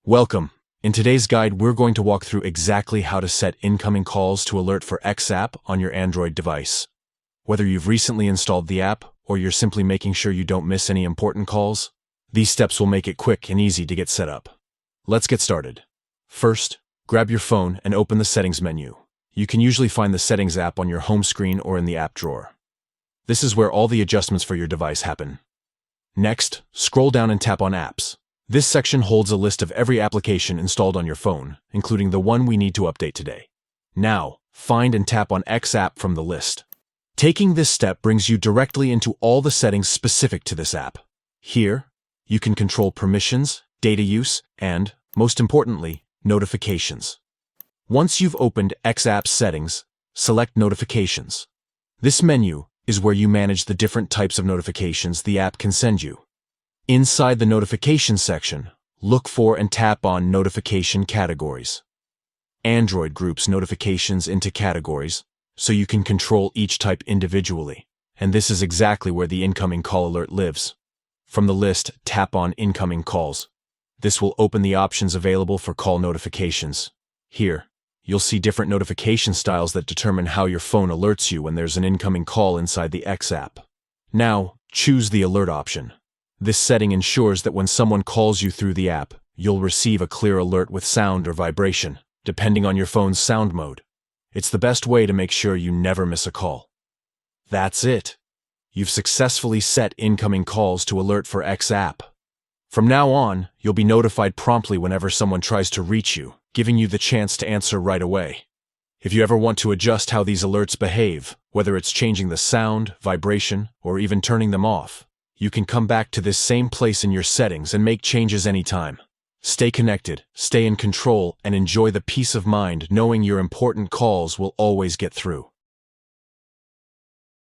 Welcome. In today's guide, we're going to walk through exactly how to set incoming calls to alert for X app on your Android device. Whether you've recently installed the app or you're simply making sure you don't miss any important calls, these steps will make it quick and easy to get set up. Let's get started. First, grab your phone and open the Settings menu. You can usually find the Settings app on your home screen or in the app drawer. This is where all the adjustments for your device happen. Next, scroll down and tap on Apps. This section holds a list of every application installed on your phone, including the one we need to update today. Now, find and tap on X app from the list. Taking this step brings you directly into all the settings specific to this app. Here, you can control permissions, data use, and, most importantly, notifications. Once you've opened X app settings, select Notifications. This menu is where you manage the different types of notifications the app can send you. Inside the Notifications section, look for and tap on Notification Categories. Android groups notifications into categories, so you can control each type individually, and this is exactly where the incoming call alert lives. From the list, tap on Incoming Calls. This will open the options available for call notifications. Here, you'll see different notification styles that determine how your phone alerts you when there's an incoming call inside the X app. Now, choose the Alert option. This setting ensures that when someone calls you through the app, you'll receive a clear alert with sound or vibration, depending on your phone's sound mode. It's the best way to make sure you never miss a call. That's it. You've successfully set incoming calls to alert for X app. From now on, you'll be notified promptly whenever someone tries to reach you, giving you the chance to answer right away. If you ever want to adjust how these alerts behave, whether it's changing the sound, vibration, or even turning them off, you can come back to this same place in your settings and make changes anytime. Stay connected, stay in control, and enjoy the peace of mind knowing your important calls will always get through.